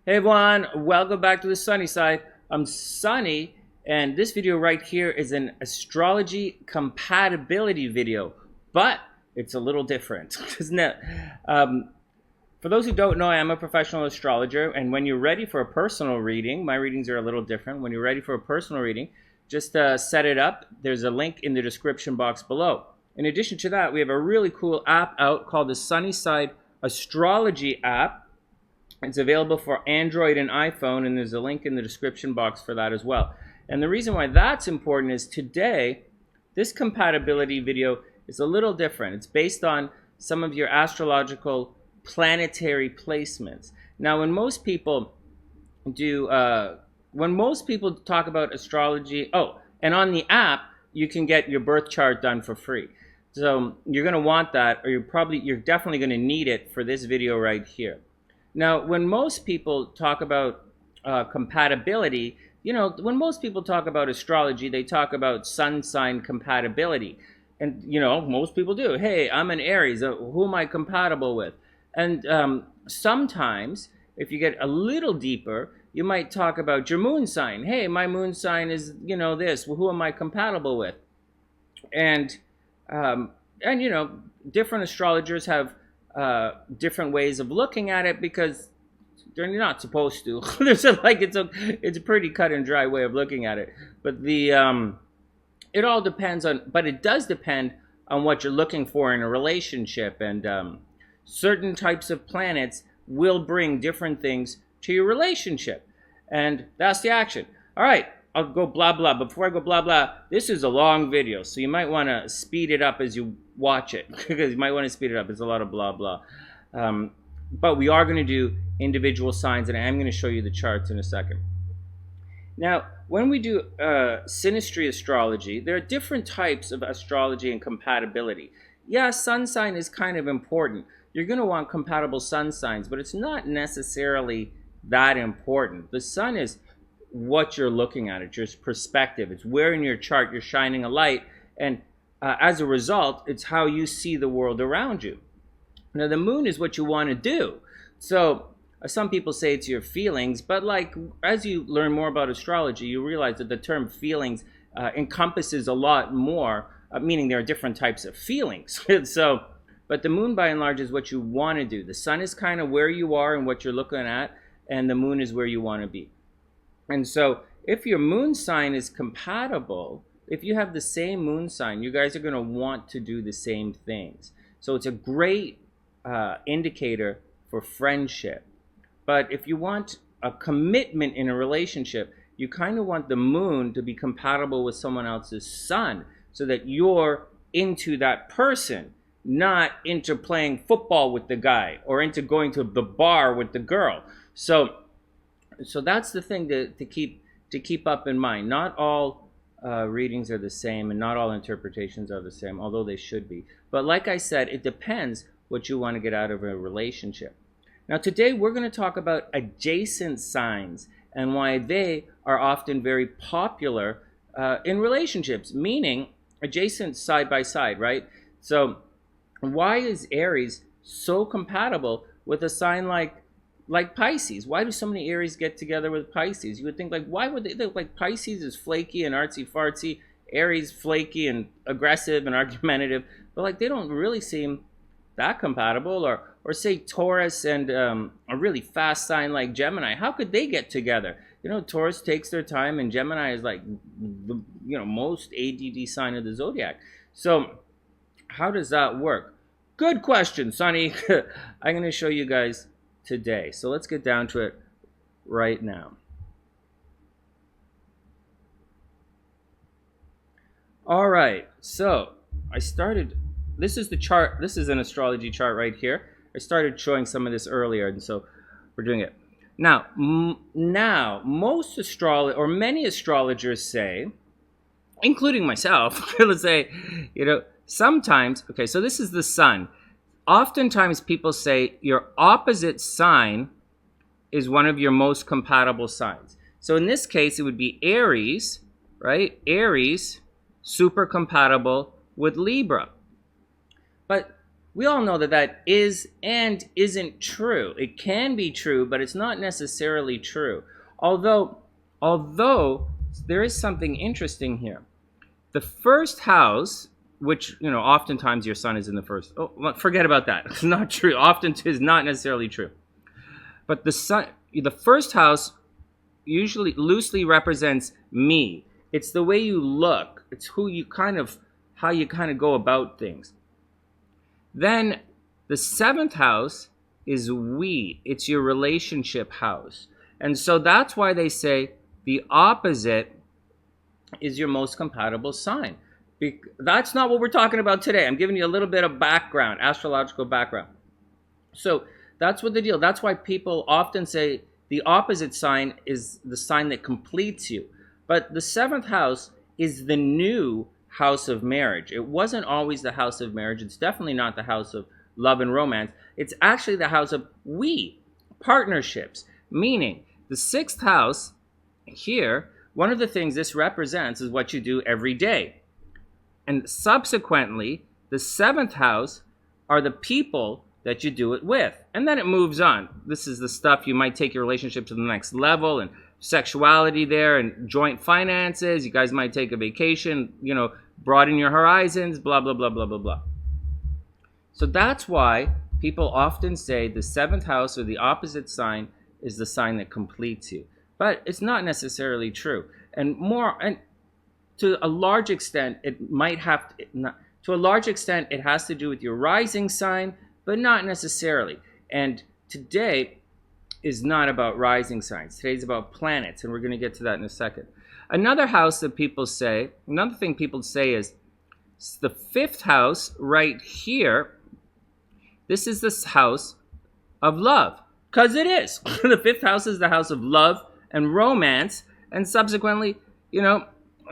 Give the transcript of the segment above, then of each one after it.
Hey everyone, welcome back to the Sunny Side. I'm Sunny, and this video right here is an astrology compatibility video, but it's a little different, isn't it? For those who don't know, I am a professional astrologer, and when you're ready for a personal reading, my readings are a little different. When you're ready for a personal reading, just set it up. There's a link in the description box below. In addition to that, we have a really cool app out called the SunnySide Astrology app. It's available for Android and iPhone, and there's a link in the description box for that as well. And the reason why that's important is today, this compatibility video is a little different. It's based on some of your astrological planetary placements. Now, when most people talk about astrology, and on the app, you can get your birth chart done for free. So you're going to want that, or you're definitely going to need it for this video right here. Now, when most people talk about compatibility, when most people talk about astrology, they talk about sun sign compatibility. And, most people do. Hey, I'm an Aries. Who am I compatible with? And sometimes, if you get a little deeper, you might talk about your moon sign. Hey, my moon sign is, this. Well, who am I compatible with? And different astrologers have different ways of looking at it because they're not supposed to. It's a pretty cut and dry way of looking at it. But it all depends on. But it does depend on what you're looking for in a relationship, and certain types of planets will bring different things to your relationship, and that's the action. All right. I'll go blah, blah. Before I go blah, blah, this is a long video, so you might want to speed it up as you watch it, because you might want to speed it up. It's a lot of blah, blah. But we are going to do individual signs, and I am going to show you the charts in a second. Now, when we do synastry astrology, there are different types of astrology and compatibility. Yeah, sun sign is kind of important. You're going to want compatible sun signs, but it's not necessarily that important. The sun is what you're looking at. It's your perspective. It's where in your chart you're shining a light, and as a result, it's how you see the world around you. Now, the moon is what you want to do. So some people say it's your feelings, but as you learn more about astrology, you realize that the term feelings encompasses a lot more, meaning there are different types of feelings. But the moon by and large is what you want to do. The sun is kind of where you are and what you're looking at, and the moon is where you want to be. And so if your moon sign is compatible, if you have the same moon sign, you guys are going to want to do the same things. So it's a great indicator for friendship. But if you want a commitment in a relationship, you kind of want the moon to be compatible with someone else's sun, so that you're into that person, not into playing football with the guy or into going to the bar with the girl. So that's the thing to keep up in mind. Not all readings are the same, and not all interpretations are the same, although they should be. But like I said, it depends what you want to get out of a relationship. Now today we're going to talk about adjacent signs and why they are often very popular in relationships, meaning adjacent side by side, right? So why is Aries so compatible with a sign like Pisces? Why do so many Aries get together with Pisces? You would think, why would they? Pisces is flaky and artsy-fartsy, Aries flaky and aggressive and argumentative, but they don't really seem that compatible. Or say Taurus and a really fast sign like Gemini. How could they get together? Taurus takes their time, and Gemini is the most ADD sign of the zodiac. So how does that work? Good question, Sonny. I'm going to show you guys today. So let's get down to it right now. All right. So this is the chart. This is an astrology chart right here. I started showing some of this earlier, and so we're doing it. Now, many astrologers say, including myself, let's say, sometimes, okay, so this is the sun. Oftentimes people say your opposite sign is one of your most compatible signs. So in this case, it would be Aries, right? Aries, super compatible with Libra. But we all know that that is and isn't true. It can be true, but it's not necessarily true. Although there is something interesting here. The first house, which, oftentimes your sun is in the first. Oh, forget about that. It's not true. Often is not necessarily true. But the first house usually loosely represents me. It's the way you look. It's how you kind of go about things. Then the seventh house is we. It's your relationship house. And so that's why they say the opposite is your most compatible sign. That's not what we're talking about today. I'm giving you a little bit of background, astrological background. So that's what the deal. That's why people often say the opposite sign is the sign that completes you. But the seventh house is the new house of marriage. It wasn't always the house of marriage. It's definitely not the house of love and romance. It's actually the house of partnerships. Meaning, the sixth house here, one of the things this represents is what you do every day. And subsequently, the seventh house are the people that you do it with. And then it moves on. This is the stuff you might take your relationship to the next level, and sexuality there, and joint finances. You guys might take a vacation, broaden your horizons, blah, blah, blah, blah, blah, blah. So that's why people often say the seventh house or the opposite sign is the sign that completes you. But it's not necessarily true. And to a large extent, it has to do with your rising sign, but not necessarily. And today is not about rising signs. Today's about planets, and we're going to get to that in a second. Another thing people say is the fifth house right here. This is the house of love, because it is. The fifth house is the house of love and romance, and subsequently, and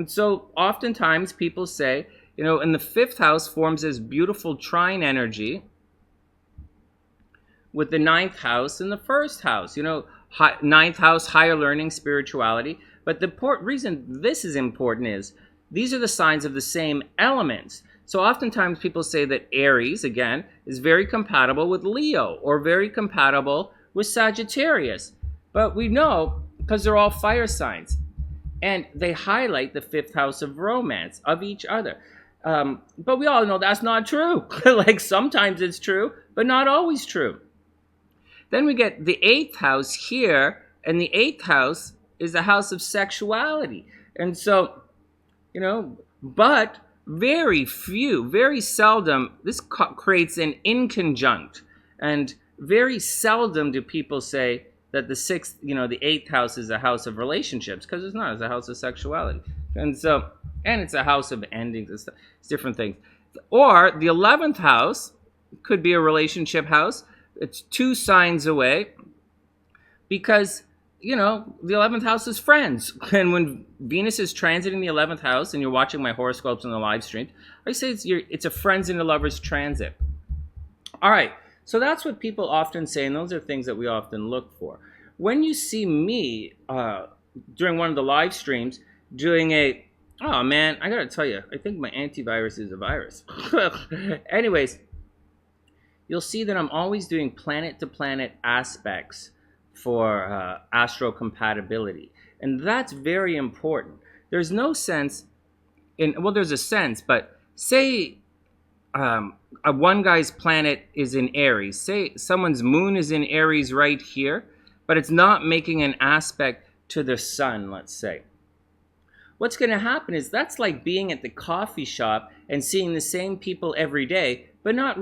so oftentimes people say, and the fifth house forms this beautiful trine energy with the ninth house and the first house. Ninth house, higher learning, spirituality. But the reason this is important is these are the signs of the same elements. So oftentimes people say that Aries, again, is very compatible with Leo or very compatible with Sagittarius. But we know because they're all fire signs. And they highlight the fifth house of romance of each other. But we all know that's not true. Like sometimes it's true, but not always true. Then we get the eighth house here, and the eighth house is the house of sexuality. And so, but very seldom, this creates an inconjunct. And very seldom do people say that the eighth house is a house of relationships, because it's not. It's a house of sexuality. And it's a house of endings and stuff. It's different things. Or the 11th house could be a relationship house. It's 2 signs away, because, the 11th house is friends. And when Venus is transiting the 11th house, and you're watching my horoscopes on the live stream, I say it's a friends and a lovers transit. All right, so that's what people often say, and those are things that we often look for. When you see me during one of the live streams doing oh man, I gotta tell you, I think my antivirus is a virus. Anyways, you'll see that I'm always doing planet-to-planet aspects for astro-compatibility. And that's very important. There's no sense there's a sense, but say one guy's planet is in Aries. Say someone's moon is in Aries right here, but it's not making an aspect to the sun, let's say. What's going to happen is that's like being at the coffee shop and seeing the same people every day, but not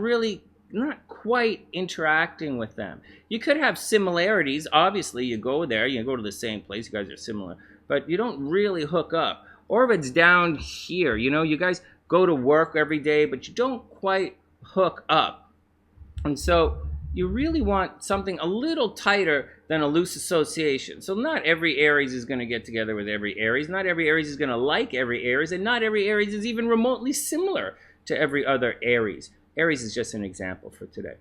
quite interacting with them. You could have similarities. Obviously, you go there, you go to the same place, you guys are similar, but you don't really hook up. Or if it's down here, you guys go to work every day, but you don't quite hook up. And so you really want something a little tighter than a loose association. So not every Aries is going to get together with every Aries. Not every Aries is going to like every Aries, and not every Aries is even remotely similar to every other Aries. Aries is just an example for today.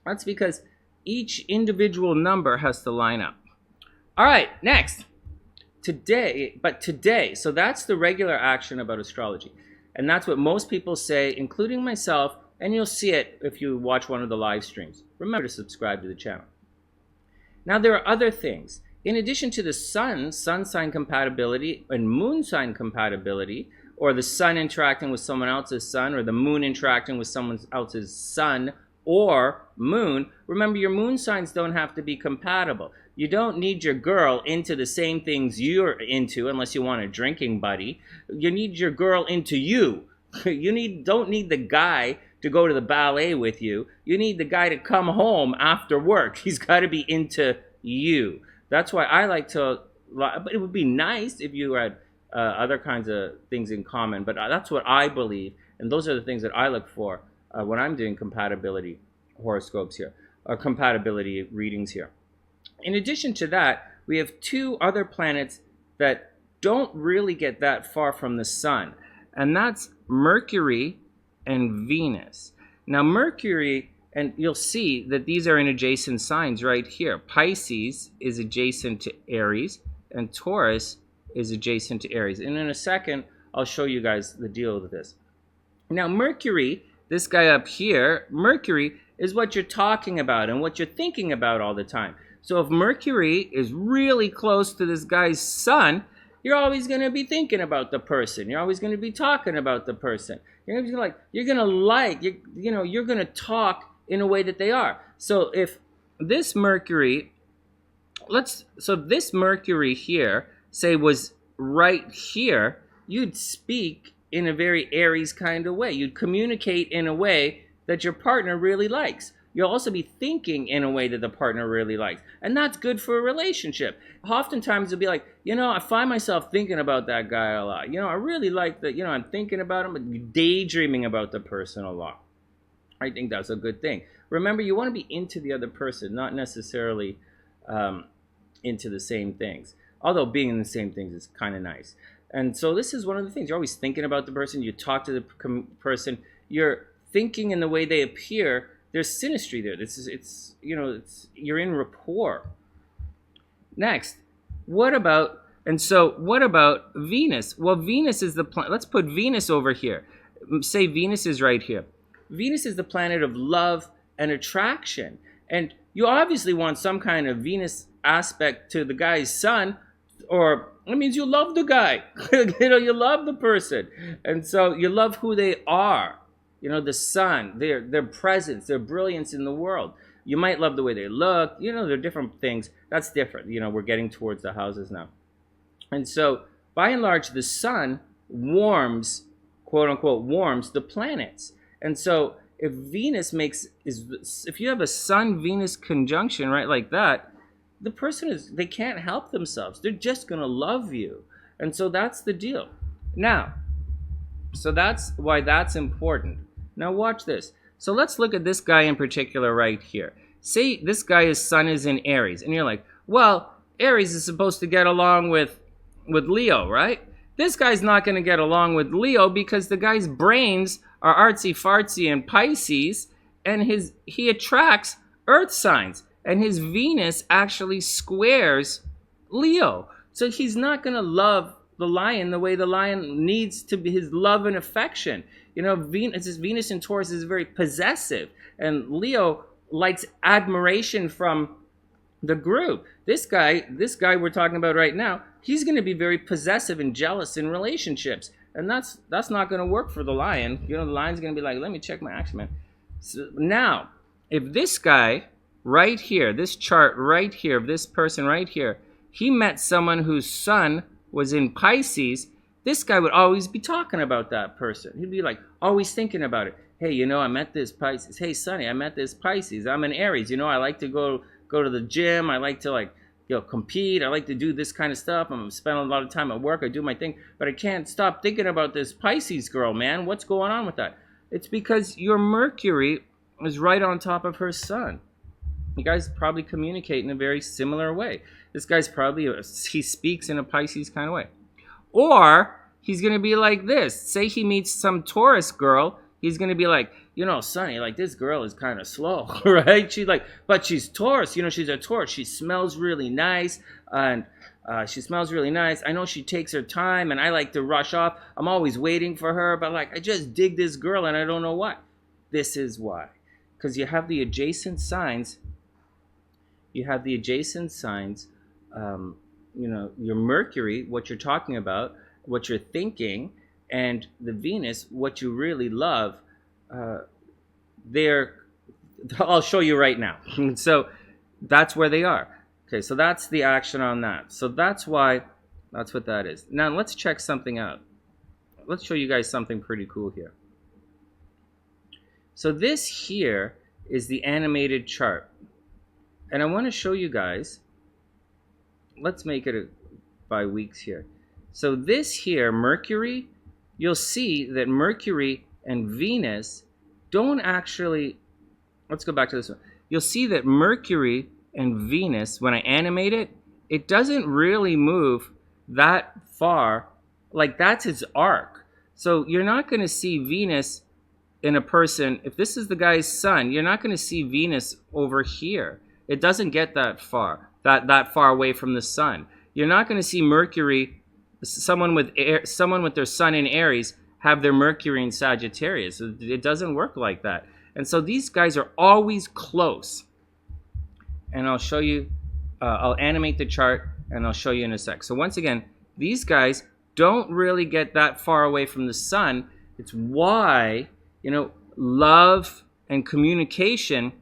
That's because each individual number has to line up. All right, next. Today, so that's the regular action about astrology. And that's what most people say, including myself, And you'll see it if you watch one of the live streams. Remember to subscribe to the channel. Now, there are other things. In addition to the sun sign compatibility, and moon sign compatibility, or the sun interacting with someone else's sun, or the moon interacting with someone else's sun or moon, remember your moon signs don't have to be compatible. You don't need your girl into the same things you're into unless you want a drinking buddy. You need your girl into you. You don't need the guy to go to the ballet with you. You need the guy to come home after work. He's got to be into you. That's why I like to, but it would be nice if you had other kinds of things in common, but that's what I believe, and those are the things that I look for when I'm doing compatibility horoscopes here, or compatibility readings here. In addition to that, we have two other planets that don't really get that far from the sun, and that's Mercury and Venus. Now Mercury, and you'll see that these are in adjacent signs right here. Pisces is adjacent to Aries, and Taurus is adjacent to Aries. And in a second, I'll show you guys the deal with this. Now Mercury, this guy up here, Mercury is what you're talking about and what you're thinking about all the time. So if Mercury is really close to this guy's sun, you're always going to be thinking about the person. You're always going to be talking about the person. You're going to talk in a way that they are. So if this Mercury, this Mercury here, say was right here, you'd speak in a very Aries kind of way. You'd communicate in a way that your partner really likes. You'll also be thinking in a way that the partner really likes. And that's good for a relationship. Oftentimes you'll be like, I find myself thinking about that guy a lot. I really like that, I'm thinking about him, but daydreaming about the person a lot. I think that's a good thing. Remember, you want to be into the other person, not necessarily into the same things. Although being in the same things is kind of nice. And so this is one of the things. You're always thinking about the person. You talk to the person. You're thinking in the way they appear. There's synastry there. You're in rapport. Next, what about Venus? Well, Venus is the planet. Let's put Venus over here. Say Venus is right here. Venus is the planet of love and attraction. And you obviously want some kind of Venus aspect to the guy's sun, or it means you love the guy. You love the person. And so you love who they are. The sun, their presence, their brilliance in the world. You might love the way they look. They're different things. That's different. We're getting towards the houses now. And so, by and large, the sun warms, quote unquote, warms the planets. And so, if if you have a Sun-Venus conjunction, right, like that, the person they can't help themselves. They're just going to love you. And so that's the deal. Now, so that's why that's important. Now watch this. So let's look at this guy in particular right here. Say this guy's sun is in Aries, and you're like, well, Aries is supposed to get along with Leo, right? This guy's not going to get along with Leo because the guy's brains are artsy-fartsy in Pisces, and he attracts earth signs, and his Venus actually squares Leo. So he's not going to love the lion the way the lion needs to be, his love and affection. Venus in Taurus is very possessive, and Leo likes admiration from the group. This guy we're talking about right now, he's going to be very possessive and jealous in relationships, and that's not going to work for the lion. The lion's going to be like, let me check my action, man. So now, if this guy right here, this chart right here, of this person right here, he met someone whose sun was in Pisces, this guy would always be talking about that person. He'd be like, always thinking about it. Hey, I met this Pisces. Hey, Sonny, I met this Pisces. I'm an Aries. I like to go to the gym. I like to compete. I like to do this kind of stuff. I'm spending a lot of time at work. I do my thing, but I can't stop thinking about this Pisces girl, man. What's going on with that? It's because your Mercury is right on top of her sun. You guys probably communicate in a very similar way. This guy's he speaks in a Pisces kind of way. Or he's going to be like this. Say he meets some Taurus girl. He's going to be like, Sonny, this girl is kind of slow, right? But she's Taurus. She's a Taurus. She smells really nice. And she smells really nice. I know she takes her time, and I like to rush off. I'm always waiting for her. But, I just dig this girl, and I don't know what. This is why. Because you have the adjacent signs. You have the adjacent signs. Your Mercury, what you're talking about, what you're thinking, and the Venus, what you really love. I'll show you right now. So that's where they are. Okay, so that's the action on that. So that's what that is. Now let's check something out. Let's show you guys something pretty cool here. So this here is the animated chart. And I want to show you guys, let's make it by weeks here. So this here, Mercury, you'll see that Mercury and Venus don't actually, let's go back to this one. You'll see that Mercury and Venus, when I animate it, it doesn't really move that far. Like that's its arc. So you're not going to see Venus in a person. If this is the guy's sun, you're not going to see Venus over here. It doesn't get that far, that far away from the sun. You're not going to see Mercury, someone with their sun in Aries, have their Mercury in Sagittarius. It doesn't work like that. And so these guys are always close. And I'll show you, I'll animate the chart and I'll show you in a sec. So once again, these guys don't really get that far away from the sun. It's why, love and communication,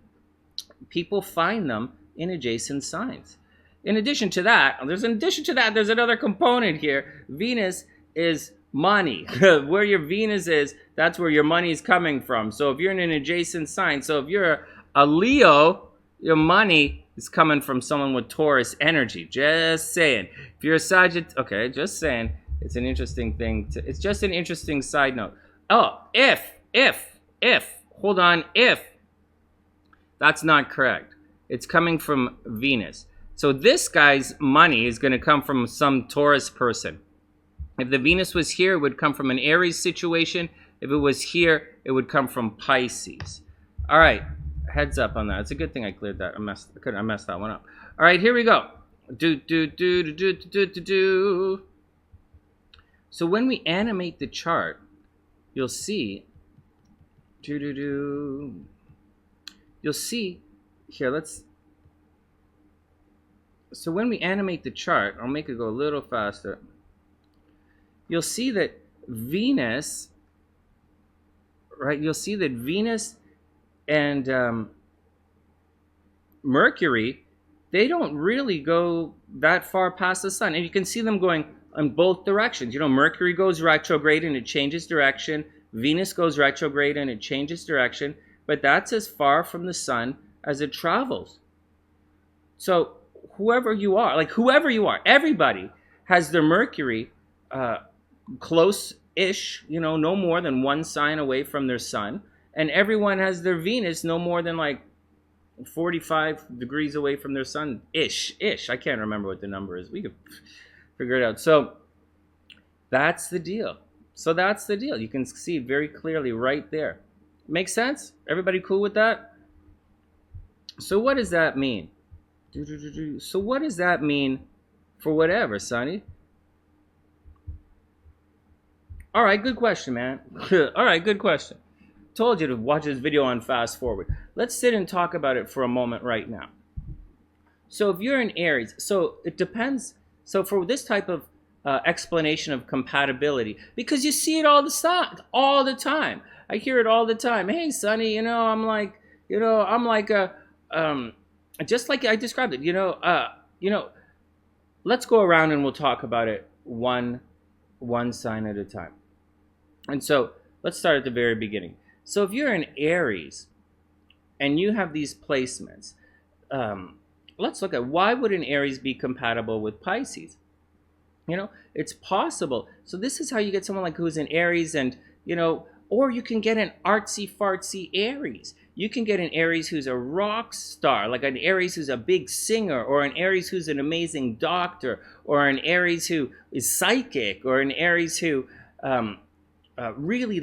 people find them in adjacent signs. In addition to that, there's another component here. Venus is money. Where your Venus is, that's where your money is coming from. So if you're in an adjacent sign, so if you're a Leo, your money is coming from someone with Taurus energy. Just saying. If you're a Sagittarius, okay, just saying. It's an interesting thing. It's just an interesting side note. Oh, if. Hold on, if. That's not correct. It's coming from Venus. So this guy's money is going to come from some Taurus person. If the Venus was here, it would come from an Aries situation. If it was here, it would come from Pisces. All right, heads up on that. It's a good thing I cleared that. I messed that one up. All right, here we go. So when we animate the chart, you'll see. You'll see here. So when we animate the chart, I'll make it go a little faster. You'll see that Venus, right? You'll see that Venus and Mercury, they don't really go that far past the sun. And you can see them going in both directions. Mercury goes retrograde and it changes direction. Venus goes retrograde and it changes direction. But that's as far from the sun as it travels. So whoever you are, everybody has their Mercury close-ish, no more than one sign away from their sun. And everyone has their Venus no more than 45 degrees away from their sun. Ish. I can't remember what the number is. We could figure it out. So that's the deal. You can see very clearly right there. Make sense? Everybody cool with that? So what does that mean? So what does that mean for whatever, Sonny? All right, good question, man. All right, good question. Told you to watch this video on fast forward. Let's sit and talk about it for a moment right now. So if you're in Aries, so it depends. So for this type of explanation of compatibility, because you see it all the time. I hear it all the time. Hey, Sonny, I'm like just like I described it. Let's go around and we'll talk about it one sign at a time. And so let's start at the very beginning. So if you're in Aries and you have these placements, let's look at why would an Aries be compatible with Pisces? It's possible. So this is how you get someone who's in Aries and, or you can get an artsy-fartsy Aries. You can get an Aries who's a rock star, like an Aries who's a big singer, or an Aries who's an amazing doctor, or an Aries who is psychic, or an Aries who really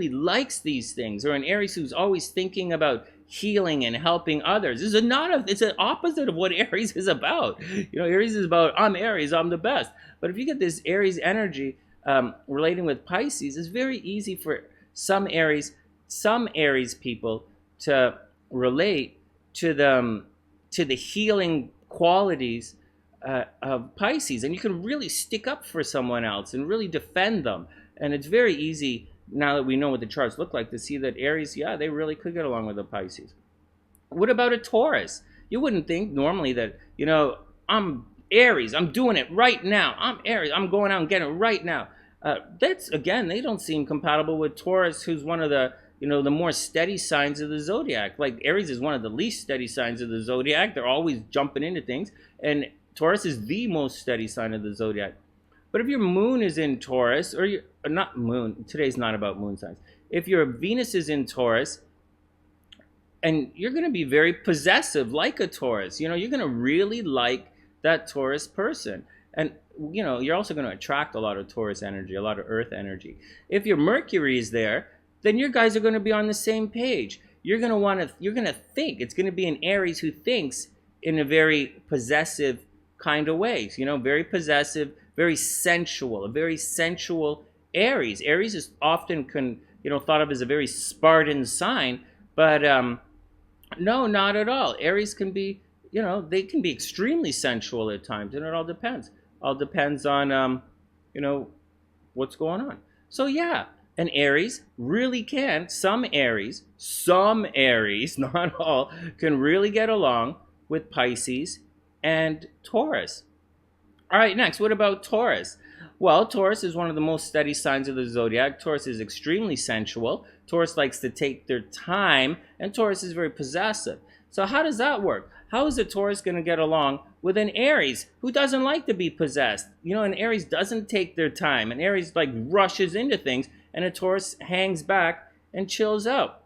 likes these things, or an Aries who's always thinking about healing and helping others. It's an opposite of what Aries is about. Aries is about, I'm Aries, I'm the best. But if you get this Aries energy relating with Pisces, it's very easy for some Aries some Aries people to relate to the healing qualities of Pisces, and you can really stick up for someone else and really defend them. And it's very easy, now that we know what the charts look like, to see that Aries, yeah, they really could get along with the Pisces. What about a Taurus? You wouldn't think normally that, you know, I'm Aries, I'm doing it right now. I'm Aries, I'm going out and getting it right now. That's, again, they don't seem compatible with Taurus, who's one of the, you know, the more steady signs of the zodiac. Like Aries is one of the least steady signs of the zodiac. They're always jumping into things. And Taurus is the most steady sign of the zodiac. But if your moon is in Taurus, or not moon, today's not about moon signs. If your Venus is in Taurus, and you're going to be very possessive like a Taurus, you know, you're going to really like that Taurus person. And, you know, you're also going to attract a lot of Taurus energy, a lot of earth energy. If your Mercury is there, then your guys are going to be on the same page. You're going to think. It's going to be an Aries who thinks in a very possessive kind of way. You know, very possessive, very sensual, a very sensual Aries. Aries is often thought of as a very Spartan sign, but no, not at all. Aries can be, you know, they can be extremely sensual at times, and it all depends. All depends on, you know, what's going on. So yeah, an Aries really can, some Aries, not all, can really get along with Pisces and Taurus. All right, next, what about Taurus? Well, Taurus is one of the most steady signs of the zodiac. Taurus is extremely sensual. Taurus likes to take their time, and Taurus is very possessive. So how does that work? How is a Taurus going to get along with an Aries who doesn't like to be possessed? You know, an Aries doesn't take their time. An Aries like rushes into things, and a Taurus hangs back and chills out.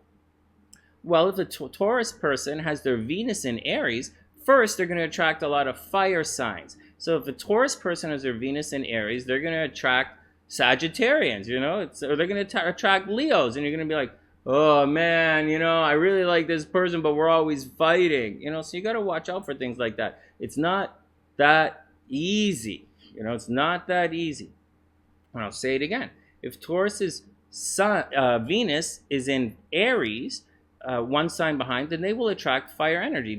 Well, if a Taurus person has their Venus in Aries, first they're going to attract a lot of fire signs. So if a Taurus person has their Venus in Aries, they're going to attract Sagittarians, you know, or they're going to attract Leos, and you're going to be like, oh man, you know, I really like this person, but we're always fighting, you know, so you got to watch out for things like that. It's not that easy, you know, it's not that easy. And I'll say it again. If Taurus's Venus is in Aries, one sign behind, then they will attract fire energy.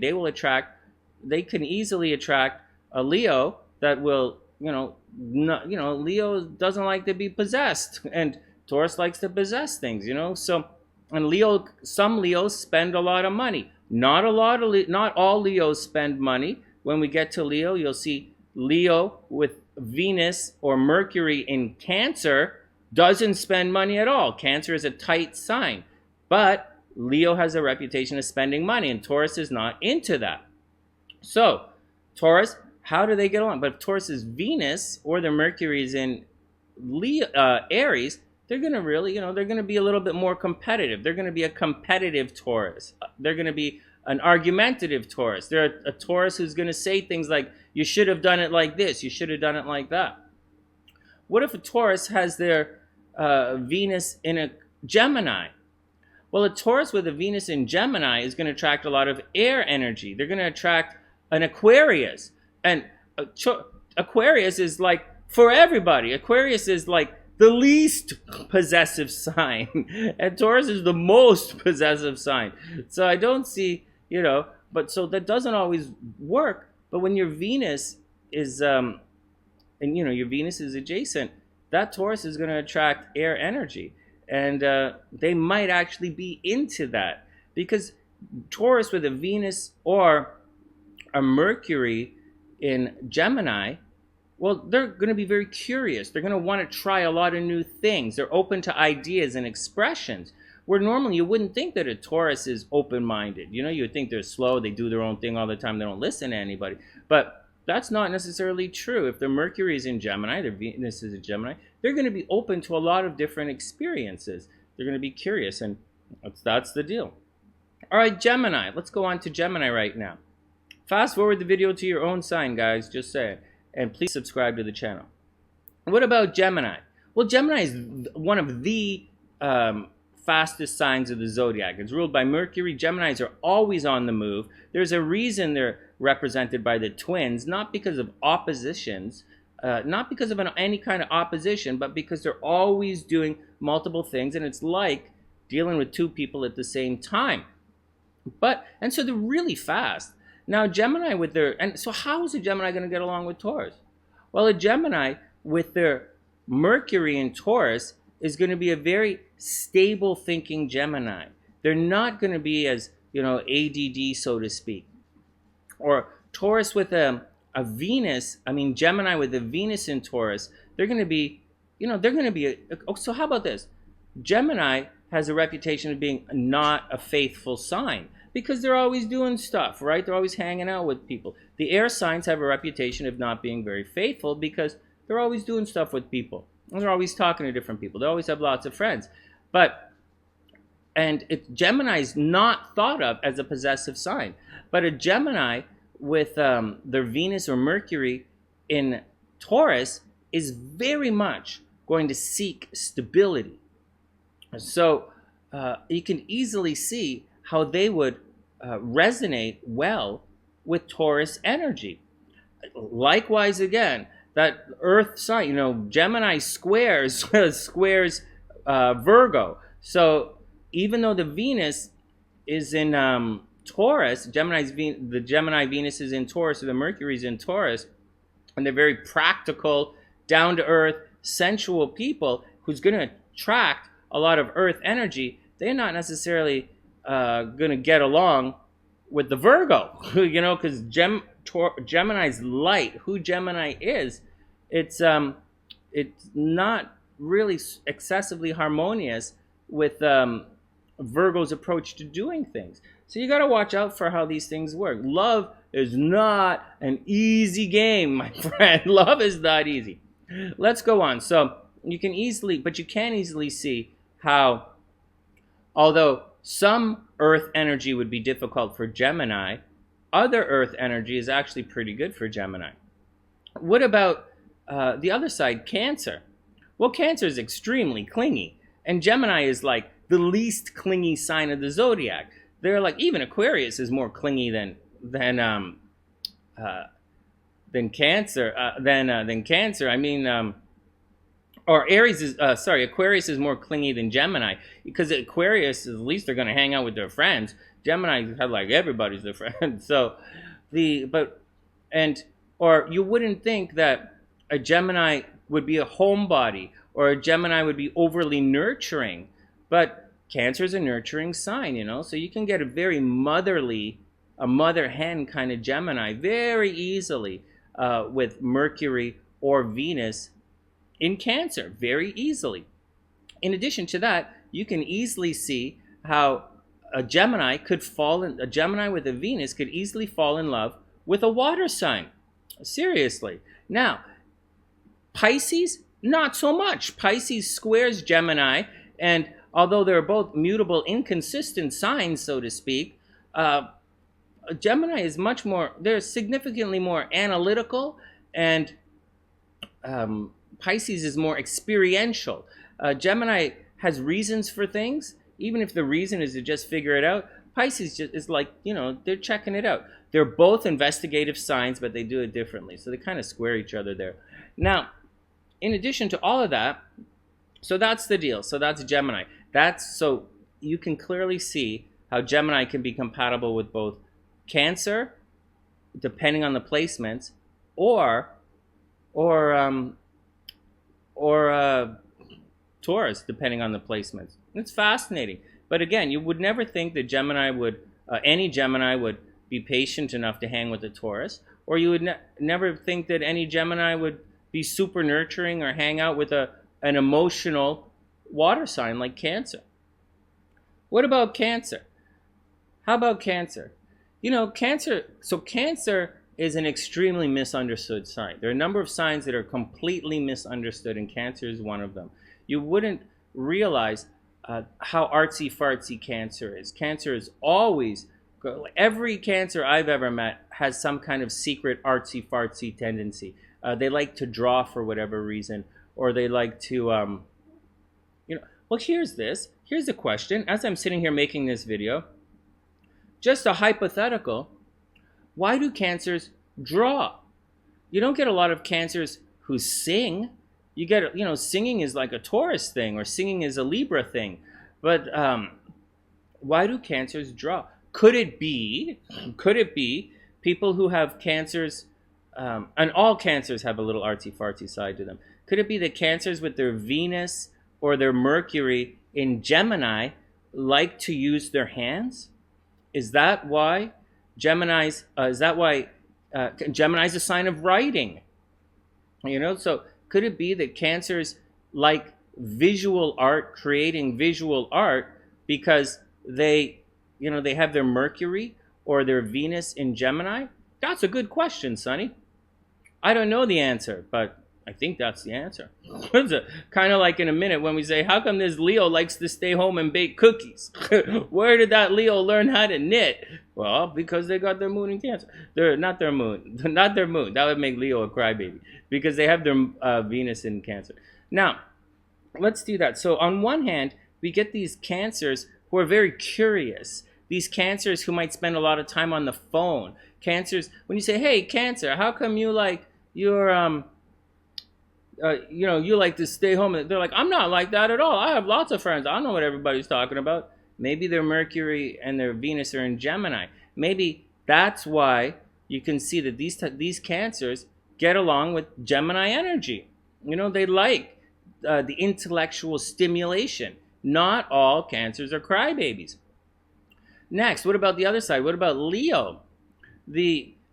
They can easily attract a Leo that will, Leo doesn't like to be possessed, and Taurus likes to possess things, you know. So, and some Leos spend a lot of money. Not all Leos spend money. When we get to Leo, you'll see Leo with Venus or Mercury in Cancer doesn't spend money at all. Cancer is a tight sign, but Leo has a reputation of spending money, and Taurus is not into that. So, Taurus, how do they get along? But if Taurus's Venus or their Mercury is in Aries, they're going to really, they're going to be a little bit more competitive. They're going to be a competitive Taurus. They're going to be an argumentative Taurus. They're a Taurus who's going to say things like, you should have done it like this, you should have done it like that. What if a Taurus has their Venus in a Gemini? Well, a Taurus with a Venus in Gemini is going to attract a lot of air energy. They're going to attract an Aquarius. And Aquarius is like, for everybody, Aquarius is like the least possessive sign. And Taurus is the most possessive sign. So I don't see, but so that doesn't always work. But when your Venus is, your Venus is adjacent, that Taurus is going to attract air energy. And they might actually be into that. Because Taurus with a Venus or a Mercury in Gemini, well, they're going to be very curious. They're going to want to try a lot of new things. They're open to ideas and expressions, where normally you wouldn't think that a Taurus is open-minded. You would think they're slow, they do their own thing all the time, they don't listen to anybody. But that's not necessarily true. If their Mercury is in Gemini, their Venus is in Gemini, they're going to be open to a lot of different experiences. They're going to be curious, and that's the deal. All right, Gemini. Let's go on to Gemini right now. Fast forward the video to your own sign, guys, just saying. And please subscribe to the channel. What about Gemini? Well, Gemini is one of the fastest signs of the zodiac. It's ruled by Mercury. Geminis are always on the move. There's a reason they're represented by the twins, not because of oppositions, not because of any kind of opposition, but because they're always doing multiple things. And it's like dealing with two people at the same time. And so they're really fast. Now, Gemini with their, and so how is a Gemini going to get along with Taurus? Well, a Gemini with their Mercury in Taurus is going to be a very stable thinking Gemini. They're not going to be as, ADD, so to speak. Or Taurus with a Venus, Gemini with a Venus in Taurus, they're going to be, so how about this? Gemini has a reputation of being not a faithful sign because they're always doing stuff, right? They're always hanging out with people. The air signs have a reputation of not being very faithful because they're always doing stuff with people. And they're always talking to different people. They always have lots of friends. Gemini is not thought of as a possessive sign. But a Gemini with their Venus or Mercury in Taurus is very much going to seek stability. So you can easily see how they would resonate well with Taurus energy. Likewise, again, that Earth sign, Gemini squares Virgo. So even though the Venus is in Taurus, the Gemini Venus is in Taurus, or the Mercury is in Taurus, and they're very practical, down-to-earth, sensual people who's going to attract a lot of Earth energy. They're not necessarily going to get along with the Virgo, because Gemini's light, who Gemini is, it's not really excessively harmonious with Virgo's approach to doing things. So you got to watch out for how these things work. Love is not an easy game, my friend. Love is not easy. Let's go on. So you can easily see how, although some Earth energy would be difficult for Gemini, other Earth energy is actually pretty good for Gemini. What about the other side, Cancer? Well, Cancer is extremely clingy, and Gemini is like the least clingy sign of the zodiac. They're like, even Aquarius is more clingy than Cancer. Aquarius is more clingy than Gemini, because Aquarius, at least they're going to hang out with their friends. Gemini have like everybody's their friend. Or you wouldn't think that a Gemini would be a homebody, or a Gemini would be overly nurturing, but Cancer is a nurturing sign, so you can get a very motherly, a mother hen kind of Gemini very easily with Mercury or Venus in Cancer, very easily. In addition to that, you can easily see how a Gemini with a Venus could easily fall in love with a water sign. Seriously. Now, Pisces, not so much. Pisces squares Gemini, and although they're both mutable, inconsistent signs, so to speak, Gemini is they're significantly more analytical, and Pisces is more experiential. Gemini has reasons for things, even if the reason is to just figure it out. Pisces is like, they're checking it out. They're both investigative signs, but they do it differently. So they kind of square each other there. Now, in addition to all of that, so that's the deal. So that's Gemini. So you can clearly see how Gemini can be compatible with both Cancer, depending on the placements, or Taurus, depending on the placements. It's fascinating. But again, you would never think that any Gemini would be patient enough to hang with a Taurus, or you would never think that any Gemini would be super nurturing or hang out with an emotional water sign like Cancer. What about Cancer? How about Cancer? Cancer is an extremely misunderstood sign. There are a number of signs that are completely misunderstood, and Cancer is one of them. You wouldn't realize how artsy-fartsy Cancer is. Cancer is always, every Cancer I've ever met has some kind of secret artsy-fartsy tendency. They like to draw for whatever reason, or they like to, well, here's a question. As I'm sitting here making this video, just a hypothetical, why do Cancers draw? You don't get a lot of Cancers who sing. You get, singing is like a Taurus thing, or singing is a Libra thing. But why do cancers draw? Could it be people who have cancers, and all cancers have a little artsy-fartsy side to them. Could it be that cancers with their Venus or their Mercury in Gemini like to use their hands? Is that why Gemini's a sign of writing? So could it be that cancers like visual art, creating visual art, because they have their Mercury or their Venus in Gemini? That's a good question, Sonny. I don't know the answer, but I think that's the answer. It's kind of like in a minute when we say, how come this Leo likes to stay home and bake cookies? Where did that Leo learn how to knit? Well, because they got their moon in Cancer. Not their moon. That would make Leo a crybaby, because they have their Venus in Cancer. Now, let's do that. So on one hand, we get these Cancers who are very curious. These Cancers who might spend a lot of time on the phone. Cancers, when you say, hey, Cancer, how come you like your you like to stay home? They're like, I'm not like that at all. I have lots of friends. I don't know what everybody's talking about. Maybe their Mercury and their Venus are in Gemini. Maybe that's why you can see that these Cancers get along with Gemini energy. They like the intellectual stimulation. Not all Cancers are crybabies. Next, what about the other side? What about Leo?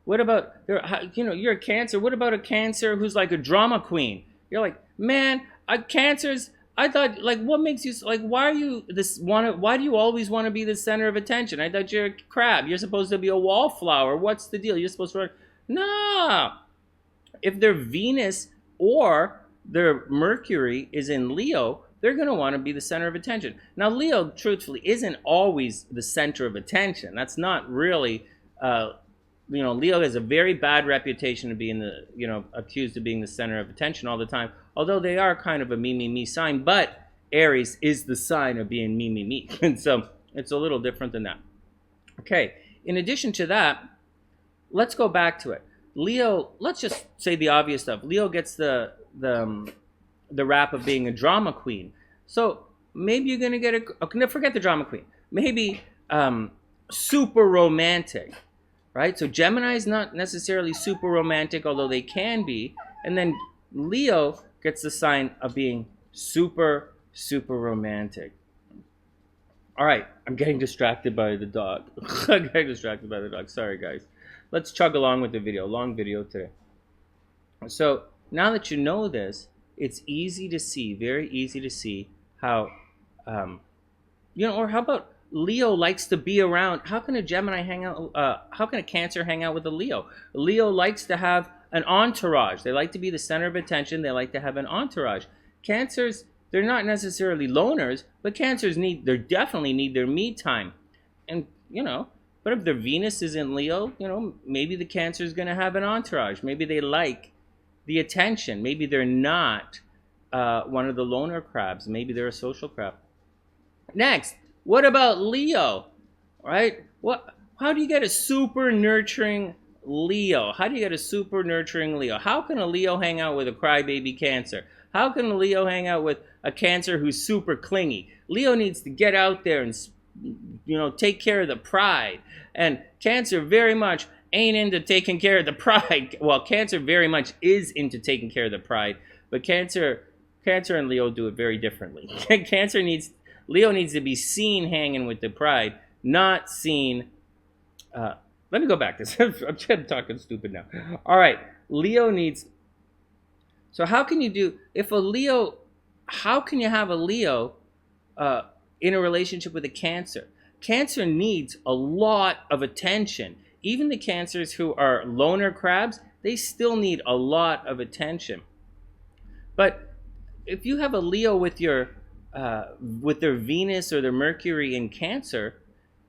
What about, you're a Cancer. What about a Cancer who's like a drama queen? You're like, man, Cancers, I thought, like, what makes you, like, why do you always want to be the center of attention? I thought you're a crab. You're supposed to be a wallflower. What's the deal? You're supposed to run. No. If their Venus or their Mercury is in Leo, they're going to want to be the center of attention. Now, Leo, truthfully, isn't always the center of attention. That's not really, Leo has a very bad reputation of being accused of being the center of attention all the time. Although they are kind of a me sign, but Aries is the sign of being me. And so it's a little different than that. Okay, in addition to that, let's go back to it. Leo, let's just say the obvious stuff. Leo gets the rap of being a drama queen. So maybe you're going to get forget the drama queen. Maybe super romantic, right? So Gemini is not necessarily super romantic, although they can be. And then Leo gets the sign of being super romantic. All right, I'm getting distracted by the dog. Sorry, guys. Let's chug along with the video. Long video today. So now that you know this, it's easy to see, very easy to see how, or how about Leo likes to be around. How can a Gemini hang out? How can a Cancer hang out with a Leo? Leo likes to have an entourage. They like to be the center of attention. They like to have an entourage. Cancers, they're not necessarily loners, but Cancers definitely need their me time. And, but if their Venus is in Leo, maybe the Cancer is going to have an entourage. Maybe they like the attention. Maybe they're not one of the loner crabs. Maybe they're a social crab. Next, what about Leo? Right? How do you get a super nurturing Leo? How do you get a super nurturing Leo? How can a Leo hang out with a crybaby Cancer? How can a Leo hang out with a Cancer who's super clingy? Leo needs to get out there and, take care of the pride. And Cancer very much ain't into taking care of the pride. Well, Cancer very much is into taking care of the pride, but Cancer and Leo do it very differently. Leo needs to be seen hanging with the pride, not seen. Let me go back to this. I'm talking stupid now. All right, Leo needs. So how can you have a Leo in a relationship with a Cancer? Cancer needs a lot of attention. Even the Cancers who are loner crabs, they still need a lot of attention. But if you have a Leo with their Venus or their Mercury in Cancer,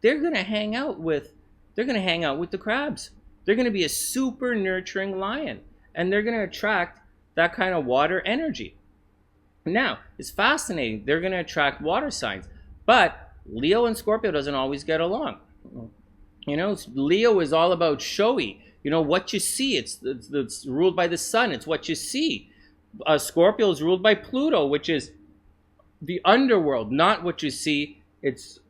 they're going to hang out with the crabs. They're going to be a super nurturing lion, and they're going to attract that kind of water energy. Now, it's fascinating. They're going to attract water signs, but Leo and Scorpio doesn't always get along. Leo is all about showy. What you see. It's ruled by the sun. It's what you see. Scorpio is ruled by Pluto, which is the underworld, not what you see. It's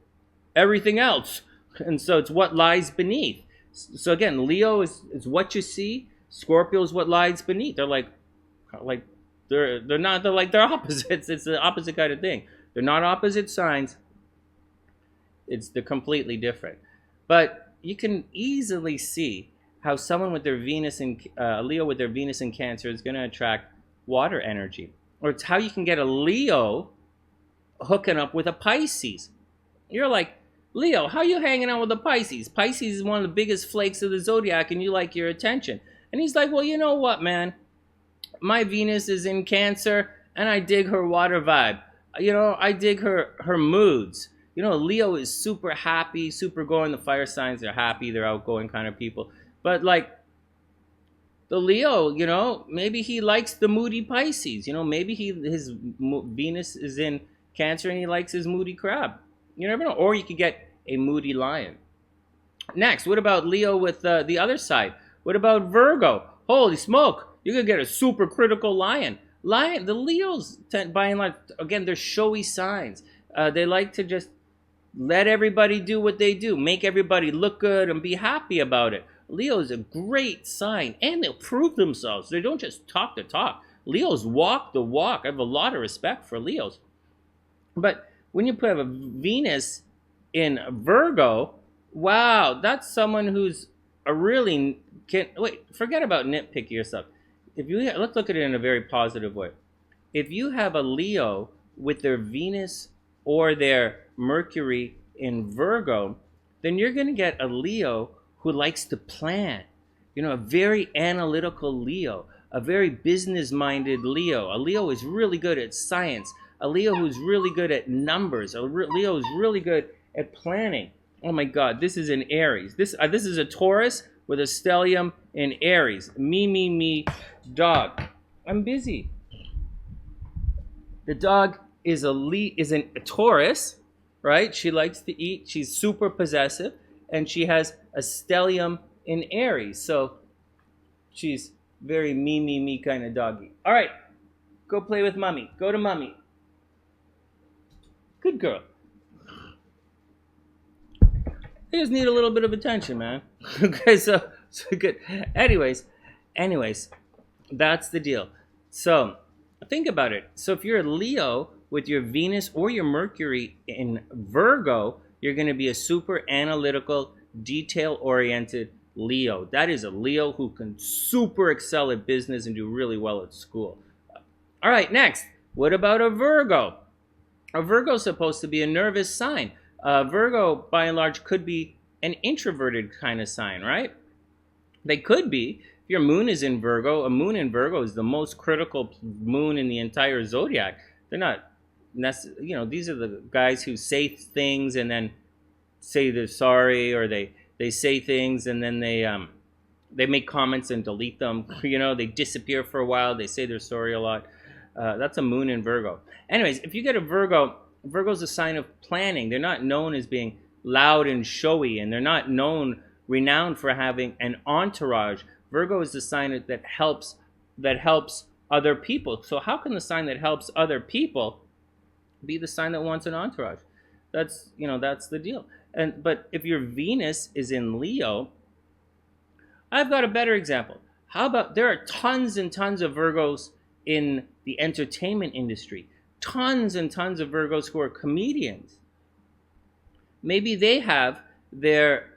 everything else. And so it's what lies beneath. So again, Leo is what you see. Scorpio is what lies beneath. They're like they're not, they're opposites. It's the opposite kind of thing. They're not opposite signs. They're completely different. But you can easily see how someone with their Venus in Leo with their Venus in Cancer is going to attract water energy. Or it's how you can get a Leo hooking up with a Pisces. You're like, Leo, how you hanging out with a Pisces? Pisces is one of the biggest flakes of the zodiac, and you like your attention. And he's like, well, you know what, man? My Venus is in Cancer, and I dig her water vibe. You know, I dig her moods. You know, Leo is super happy, super going. The fire signs, they're happy, they're outgoing kind of people. But like the Leo, you know, maybe he likes the moody Pisces. You know, maybe his Venus is in Cancer and he likes his moody crab. You never know. Or you could get a moody lion. Next, what about Leo with the other side? What about Virgo? Holy smoke, you could get a super critical lion. The Leos tend, by and large, again, they're showy signs. They like to just let everybody do what they do, make everybody look good and be happy about it. Leo is a great sign, and they'll prove themselves. They don't just talk the talk. Leos walk the walk. I have a lot of respect for Leos. But when you put a Venus in Virgo, wow, that's someone who's a really forget about nitpicky or stuff. Let's look at it in a very positive way. If you have a Leo with their Venus or their Mercury in Virgo, then you're going to get a Leo who likes to plan. You know, a very analytical Leo, a very business-minded Leo. A Leo is really good at science. A Leo who's really good at numbers. Leo is really good at planning. Oh my God, this is an Aries. This is a Taurus with a stellium in Aries. Me, dog. I'm busy. The dog is a Taurus, right? She likes to eat. She's super possessive, and she has a stellium in Aries. So she's very me kind of doggy. All right, go play with mommy. Go to mommy. Good girl. They just need a little bit of attention, man. Okay, so good. Anyways, that's the deal. So think about it. So if you're a Leo with your Venus or your Mercury in Virgo, you're going to be a super analytical, detail-oriented Leo. That is a Leo who can super excel at business and do really well at school. All right, next. What about a Virgo? A Virgo is supposed to be a nervous sign. Virgo, by and large, could be an introverted kind of sign, right? They could be. If your moon is in Virgo, a moon in Virgo is the most critical moon in the entire zodiac. They're not, these are the guys who say things and then say they're sorry, or they say things and then they make comments and delete them. You know, they disappear for a while. They say they're sorry a lot. That's a moon in Virgo. Anyways, if you get a Virgo, Virgo's a sign of planning. They're not known as being loud and showy, and they're not renowned for having an entourage. Virgo is the sign that helps other people. So how can the sign that helps other people be the sign that wants an entourage? That's the deal. But if your Venus is in Leo, I've got a better example. How about there are tons and tons of Virgos in the entertainment industry. Tons and tons of Virgos who are comedians. Maybe they have their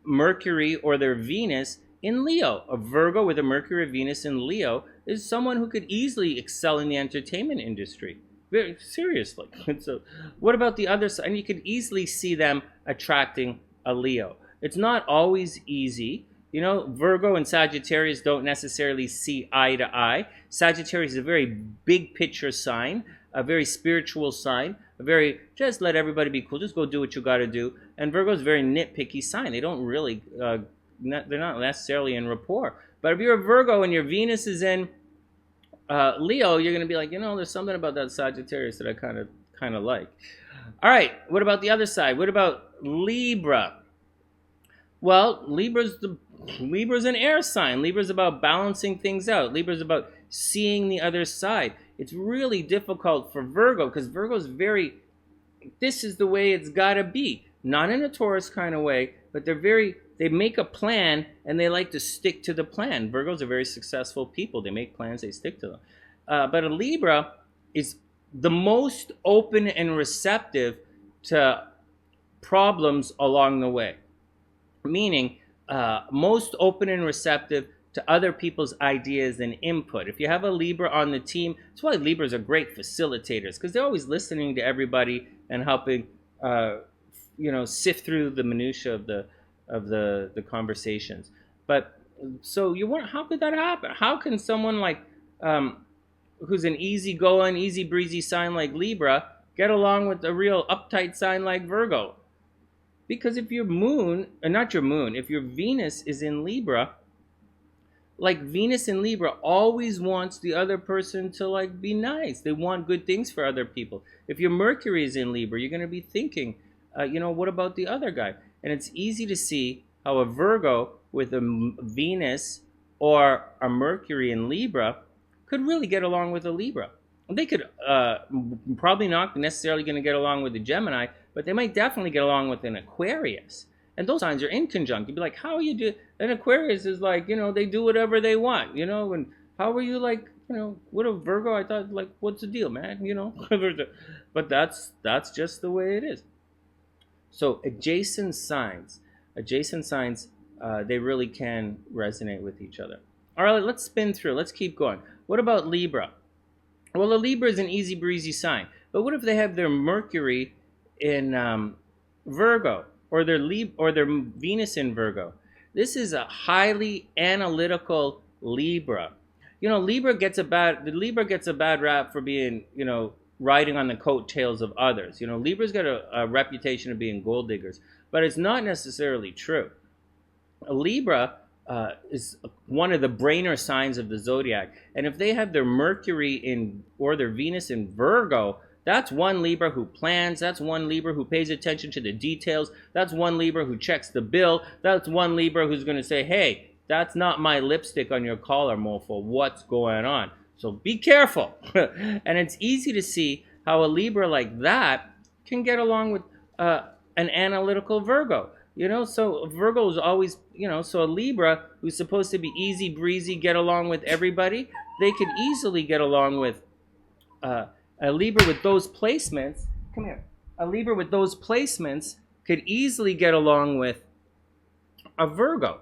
Mercury or their Venus in Leo. A Virgo with a Mercury or Venus in Leo is someone who could easily excel in the entertainment industry. Very seriously. So what about the other side? And you could easily see them attracting a Leo. It's not always easy. You know, Virgo and Sagittarius don't necessarily see eye to eye. Sagittarius is a very big picture sign, a very spiritual sign, just let everybody be cool, just go do what you got to do. And Virgo is a very nitpicky sign. They don't really, they're not necessarily in rapport. But if you're a Virgo and your Venus is in Leo, you're going to be like, there's something about that Sagittarius that I kind of like. All right, what about the other side? What about Libra? Well, Libra's an air sign. Libra's about balancing things out. Libra's about seeing the other side. it's really difficult for Virgo, because Virgo's very, this is the way it's got to be. Not in a Taurus kind of way, but they make a plan and they like to stick to the plan. Virgos are very successful people. They make plans, they stick to them. But a Libra is the most open and receptive to problems along the way. Meaning, most open and receptive to other people's ideas and input. If you have a Libra on the team, that's why Libras are great facilitators, because they're always listening to everybody and helping, sift through the minutia of the conversations. But so you wonder, how could that happen? How can someone like who's an easygoing, easy breezy sign like Libra get along with a real uptight sign like Virgo? Because if your moon, not your moon, if your Venus is in Libra, like Venus in Libra always wants the other person to like be nice. They want good things for other people. If your Mercury is in Libra, you're going to be thinking, what about the other guy? And it's easy to see how a Virgo with a Venus or a Mercury in Libra could really get along with a Libra. They could probably not necessarily going to get along with a Gemini, but they might definitely get along with an Aquarius. And those signs are in conjunct. You'd be like, how are you doing? And Aquarius is like, they do whatever they want, and how are you like, what a Virgo? I thought, like, what's the deal, man? But that's just the way it is. So adjacent signs, they really can resonate with each other. All right, let's spin through. Let's keep going. What about Libra? Well, a Libra is an easy breezy sign. But what if they have their Mercury in Virgo, or their Venus in Virgo? This is a highly analytical Libra. Libra gets a bad rap for being, riding on the coattails of others. Libra's got a reputation of being gold diggers, but it's not necessarily true. A Libra is one of the brainer signs of the zodiac, and if they have their Mercury or their Venus in Virgo, that's one Libra who plans. That's one Libra who pays attention to the details. That's one Libra who checks the bill. That's one Libra who's going to say, hey, that's not my lipstick on your collar, mofo. What's going on? So be careful. And it's easy to see how a Libra like that can get along with an analytical Virgo. So Virgo is always, so a Libra who's supposed to be easy breezy, get along with everybody, they could easily get along with a Libra with those placements. Come here. A Libra with those placements could easily get along with a Virgo.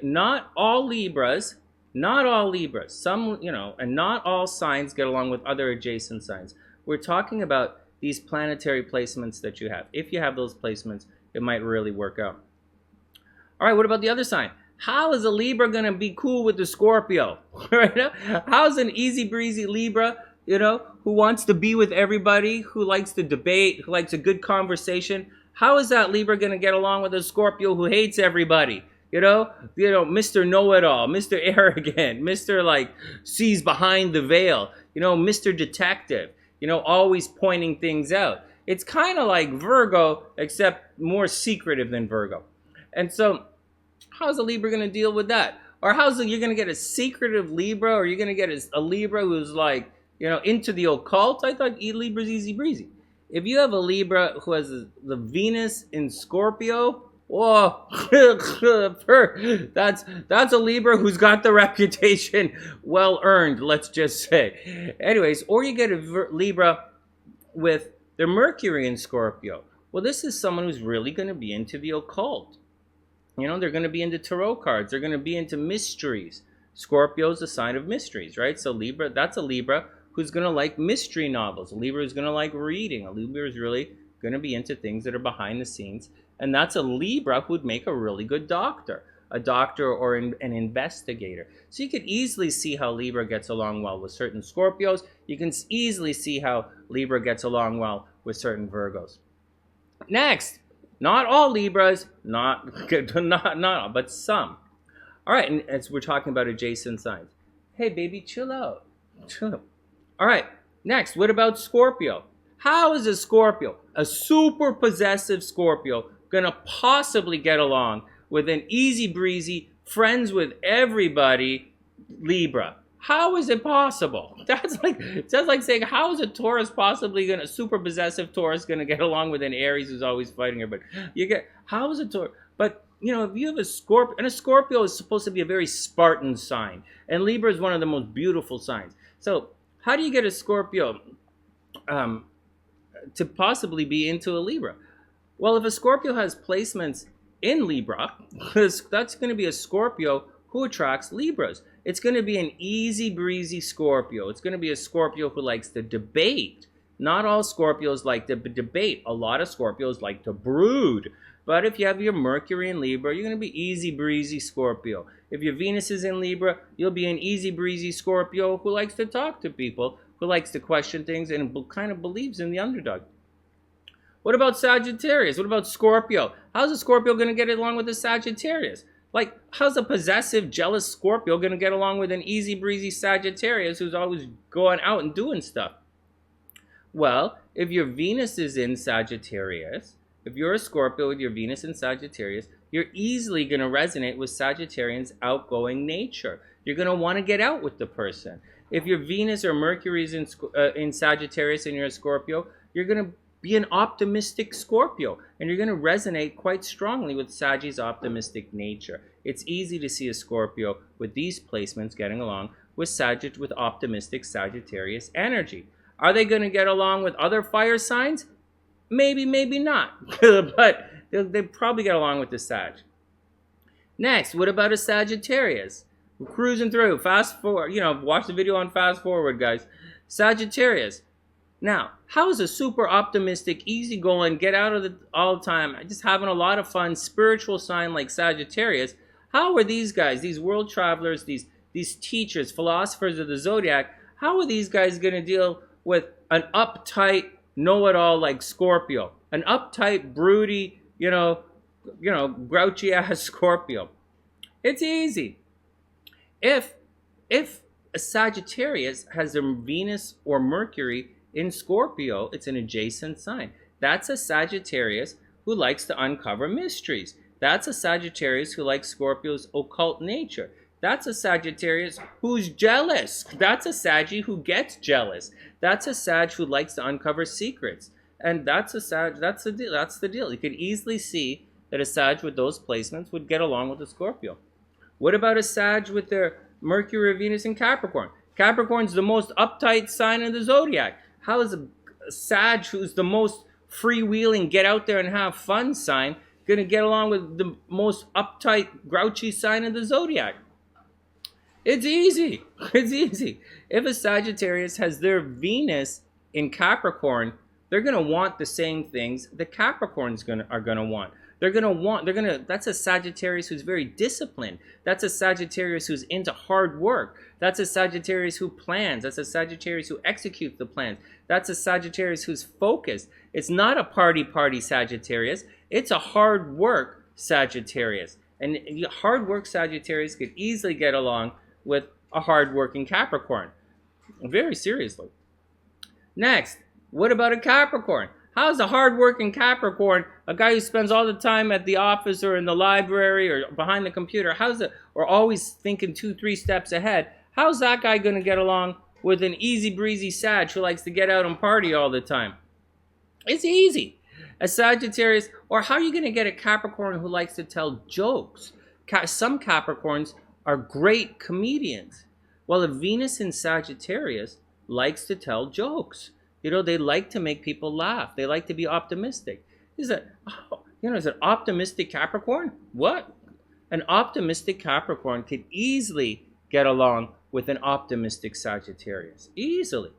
Not all Libras, some, and not all signs get along with other adjacent signs. We're talking about these planetary placements that you have. If you have those placements, it might really work out. All right, what about the other sign? How is a Libra going to be cool with the Scorpio? Right? How's an easy breezy Libra, who wants to be with everybody, who likes to debate, who likes a good conversation? How is that Libra going to get along with a Scorpio who hates everybody? Mr. Know-it-all, Mr. Arrogant, Mr. like sees behind the veil, Mr. Detective, always pointing things out. It's kind of like Virgo, except more secretive than Virgo. And so how's a Libra going to deal with that? Or you're going to get a secretive Libra, or you're going to get a Libra who's like, into the occult? I thought Libra's easy breezy. If you have a Libra who has the Venus in Scorpio, whoa, that's a Libra who's got the reputation well earned, let's just say. Anyways, or you get a Libra with their Mercury in Scorpio. Well, this is someone who's really going to be into the occult. They're going to be into tarot cards. They're going to be into mysteries. Scorpio's a sign of mysteries, right? So that's a Libra who's going to like mystery novels. A Libra is going to like reading. A Libra is really going to be into things that are behind the scenes. And that's a Libra who would make a really good doctor, or an investigator. So you could easily see how Libra gets along well with certain Scorpios. You can easily see how Libra gets along well with certain Virgos. Next, not all Libras, not all, but some. All right, and as we're talking about adjacent signs. Hey, baby, chill out. All right, next, what about Scorpio? How is a Scorpio, a super possessive Scorpio, going to possibly get along with an easy breezy, friends with everybody Libra? How is it possible? That's like saying, how is a Taurus possibly gonna, super possessive Taurus gonna get along with an Aries who's always fighting her? But you get, how is a Taurus? But you know, if you have a Scorpio, and a Scorpio is supposed to be a very Spartan sign, and Libra is one of the most beautiful signs. So how do you get a Scorpio to possibly be into a Libra? Well, if a Scorpio has placements in Libra, that's going to be a Scorpio who attracts Libras. It's going to be an easy breezy Scorpio. It's going to be a Scorpio who likes to debate. Not all Scorpios like to debate. A lot of Scorpios like to brood. But if you have your Mercury in Libra, you're going to be easy breezy Scorpio. If your Venus is in Libra, you'll be an easy breezy Scorpio who likes to talk to people, who likes to question things, and kind of believes in the underdog. What about Sagittarius? What about Scorpio? How's a Scorpio going to get along with a Sagittarius? Like, how's a possessive, jealous Scorpio going to get along with an easy breezy Sagittarius who's always going out and doing stuff? Well, if your Venus is in Sagittarius, if you're a Scorpio with your Venus in Sagittarius, you're easily going to resonate with Sagittarian's outgoing nature. You're going to want to get out with the person. If your Venus or Mercury is in Sagittarius and you're a Scorpio, you're going to be an optimistic Scorpio, and you're going to resonate quite strongly with Saggy's optimistic nature. It's easy to see a Scorpio with these placements getting along with optimistic Sagittarius energy. Are they going to get along with other fire signs? Maybe, maybe not. But they probably get along with the Sag. Next, what about a Sagittarius? We're cruising through. Fast forward. You know, watch the video on fast forward, guys. Sagittarius. Now, how is a super optimistic, easygoing, get out of it all the time, just having a lot of fun, spiritual sign like Sagittarius, how are these guys, these world travelers, these teachers, philosophers of the zodiac, how are these guys going to deal with an uptight, know-it-all like Scorpio? An uptight, broody, grouchy-ass Scorpio. It's easy. If a Sagittarius has a Venus or Mercury in Scorpio, it's an adjacent sign. That's a Sagittarius who likes to uncover mysteries. That's a Sagittarius who likes Scorpio's occult nature. That's a Sagittarius who's jealous. That's a Saggy who gets jealous. That's a Sag who likes to uncover secrets. And that's the deal. That's the deal. You could easily see that a Sag with those placements would get along with a Scorpio. What about a Sag with their Mercury or Venus in Capricorn? Capricorn's the most uptight sign of the zodiac. How is a Sag, who's the most freewheeling, get out there and have fun sign, going to get along with the most uptight, grouchy sign of the zodiac? It's easy. It's easy. If a Sagittarius has their Venus in Capricorn, they're going to want the same things the Capricorns are going to want. That's a Sagittarius who's very disciplined. That's a Sagittarius who's into hard work. That's a Sagittarius who plans. That's a Sagittarius who executes the plans. That's a Sagittarius who's focused. It's not a party Sagittarius. It's a hard work Sagittarius. And hard work Sagittarius could easily get along with a hard working Capricorn. Very seriously. Next, what about a Capricorn? How's a hard-working Capricorn, a guy who spends all the time at the office or in the library or behind the computer, or always thinking 2-3 steps ahead, how's that guy going to get along with an easy-breezy Sag who likes to get out and party all the time? It's easy. A Sagittarius, or how are you going to get a Capricorn who likes to tell jokes? Some Capricorns are great comedians, while a Venus in Sagittarius likes to tell jokes. They like to make people laugh. They like to be optimistic. Is an optimistic Capricorn? What? An optimistic Capricorn could easily get along with an optimistic Sagittarius. Easily.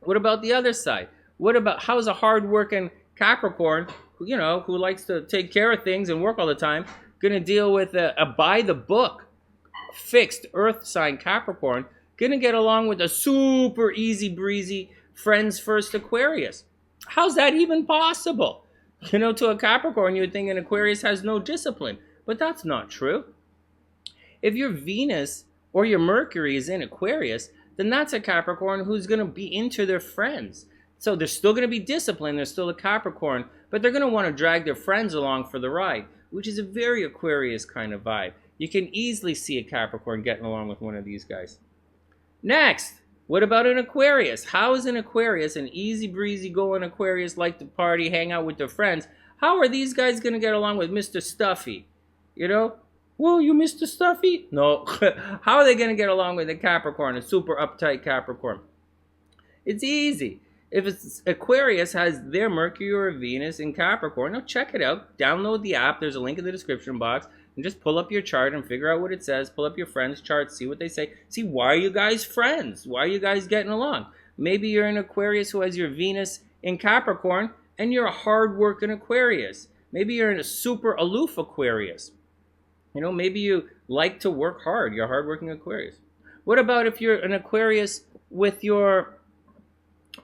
What about the other side? What about, how's a hard-working Capricorn, who likes to take care of things and work all the time, going to deal with a by-the-book, fixed earth sign Capricorn, going to get along with a super easy-breezy Friends First Aquarius? How's that even possible? To a Capricorn, you would think an Aquarius has no discipline, but that's not true. If your Venus or your Mercury is in Aquarius, then that's a Capricorn who's going to be into their friends. So they're still going to be disciplined, they're still a Capricorn, but they're going to want to drag their friends along for the ride, which is a very Aquarius kind of vibe. You can easily see a Capricorn getting along with one of these guys. Next, what about an Aquarius? How is an Aquarius, an easy breezy going Aquarius, like to party, hang out with their friends? How are these guys going to get along with Mr. Stuffy? You know? Whoa, you Mr. Stuffy? No. How are they going to get along with a Capricorn, a super uptight Capricorn? It's easy. If it's Aquarius has their Mercury or Venus in Capricorn, now check it out. Download the app. There's a link in the description box. And just pull up your chart and figure out what it says. Pull up your friends' charts, see what they say. See, why are you guys friends? Why are you guys getting along? Maybe you're an Aquarius who has your Venus in Capricorn, and you're a hard-working Aquarius. Maybe you're in a super aloof Aquarius. You know, maybe you like to work hard. You're a hard-working Aquarius. What about if you're an Aquarius with your...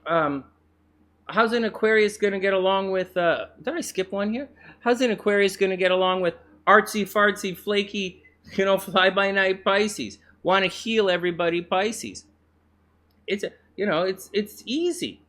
how's an Aquarius going to get along with... did I skip one here? How's an Aquarius going to get along with artsy-fartsy, flaky, fly-by-night Pisces? Want to heal everybody Pisces. It's easy.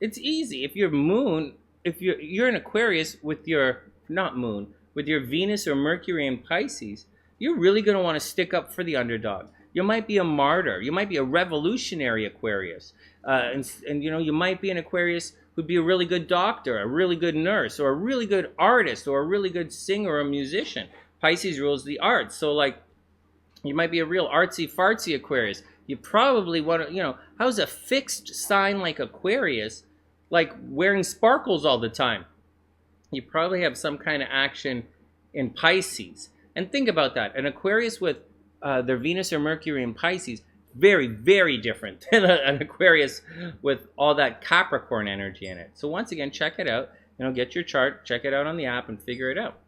It's easy. If your moon, if you're an Aquarius with your, not moon, with your Venus or Mercury in Pisces, you're really going to want to stick up for the underdog. You might be a martyr. You might be a revolutionary Aquarius. And you might be an Aquarius who'd be a really good doctor, a really good nurse, or a really good artist, or a really good singer or musician. Pisces rules the arts. So, like, you might be a real artsy-fartsy Aquarius. You probably want to, how's a fixed sign like Aquarius, like wearing sparkles all the time? You probably have some kind of action in Pisces. And think about that. An Aquarius with their Venus or Mercury in Pisces, very, very different than an Aquarius with all that Capricorn energy in it. So once again, check it out. Get your chart, check it out on the app, and figure it out.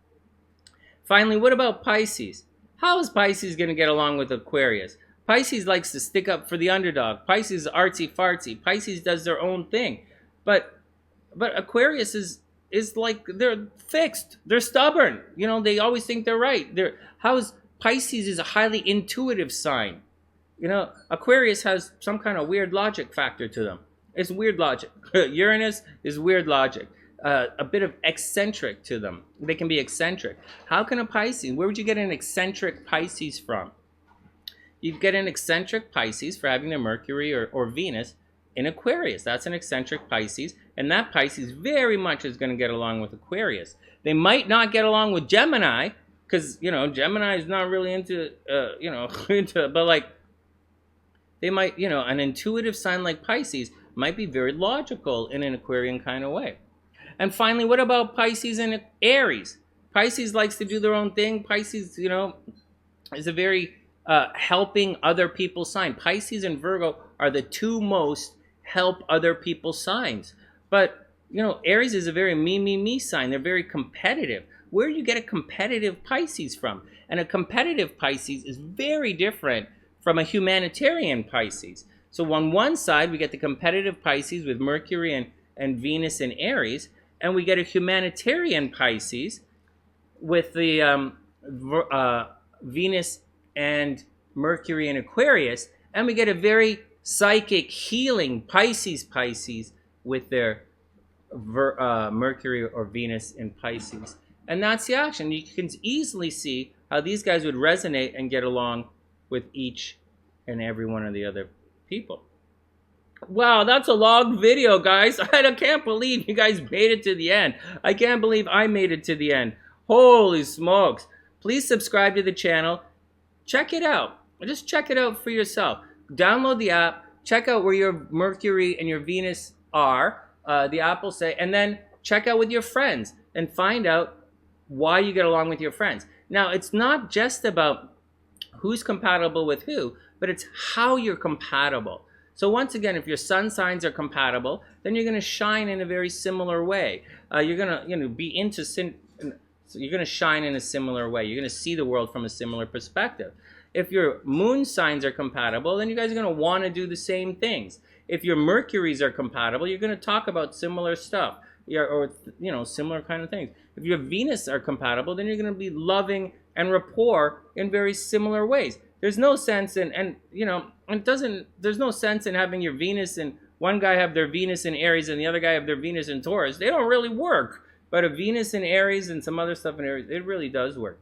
Finally, what about Pisces? How is Pisces going to get along with Aquarius? Pisces likes to stick up for the underdog. Pisces is artsy-fartsy. Pisces does their own thing. But Aquarius is like, they're fixed. They're stubborn. They always think they're right. Pisces is a highly intuitive sign. Aquarius has some kind of weird logic factor to them. It's weird logic. Uranus is weird logic. A bit of eccentric to them. They can be eccentric. How can a Pisces, where would you get an eccentric Pisces from? You'd get an eccentric Pisces for having their Mercury or Venus in Aquarius. That's an eccentric Pisces. And that Pisces very much is going to get along with Aquarius. They might not get along with Gemini, because, Gemini is not really into, but like, they might, an intuitive sign like Pisces might be very logical in an Aquarian kind of way. And finally, what about Pisces and Aries? Pisces likes to do their own thing. Pisces, is a very helping other people sign. Pisces and Virgo are the two most help other people signs. But, Aries is a very me sign. They're very competitive. Where do you get a competitive Pisces from? And a competitive Pisces is very different from a humanitarian Pisces. So on one side, we get the competitive Pisces with Mercury and Venus in Aries, and we get a humanitarian Pisces with the Venus and Mercury in Aquarius, and we get a very psychic, healing Pisces with their Mercury or Venus in Pisces. And that's the action. You can easily see how these guys would resonate and get along with each and every one of the other people. Wow, that's a long video, guys. I can't believe you guys made it to the end. I can't believe I made it to the end. Holy smokes. Please subscribe to the channel. Check it out. Just check it out for yourself. Download the app. Check out where your Mercury and your Venus are. The app will say. And then check out with your friends and find out why you get along with your friends. Now, it's not just about who's compatible with who, but it's how you're compatible. So once again, if your sun signs are compatible, then you're going to shine in a very similar way. You're going to you're going to shine in a similar way. You're going to see the world from a similar perspective. If your moon signs are compatible, then you guys are going to want to do the same things. If your Mercuries are compatible, you're going to talk about similar stuff, or similar kind of things. If your Venus are compatible, then you're going to be loving and rapport in very similar ways. There's no sense there's no sense in having your Venus and one guy have their Venus in Aries and the other guy have their Venus in Taurus. They don't really work. But a Venus in Aries and some other stuff in Aries, it really does work.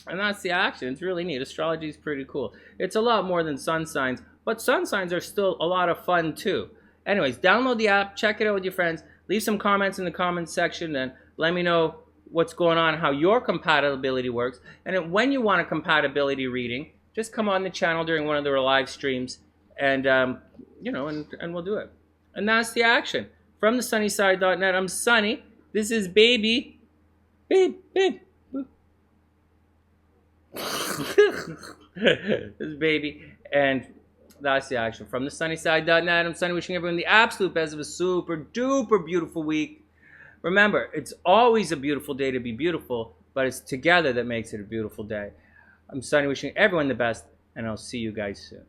And that's the action. It's really neat. Astrology is pretty cool. It's a lot more than sun signs, but sun signs are still a lot of fun too. Anyways, download the app, check it out with your friends, leave some comments in the comments section, and let me know what's going on, how your compatibility works. And when you want a compatibility reading, just come on the channel during one of the live streams, and you know, and we'll do it. And that's the action. From TheSunnySide.net, I'm Sunny. This is Baby. Babe. This is Baby. And that's the action. From TheSunnySide.net, I'm Sunny, wishing everyone the absolute best of a super duper beautiful week. Remember, it's always a beautiful day to be beautiful, but it's together that makes it a beautiful day. I'm Sunny, wishing everyone the best, and I'll see you guys soon.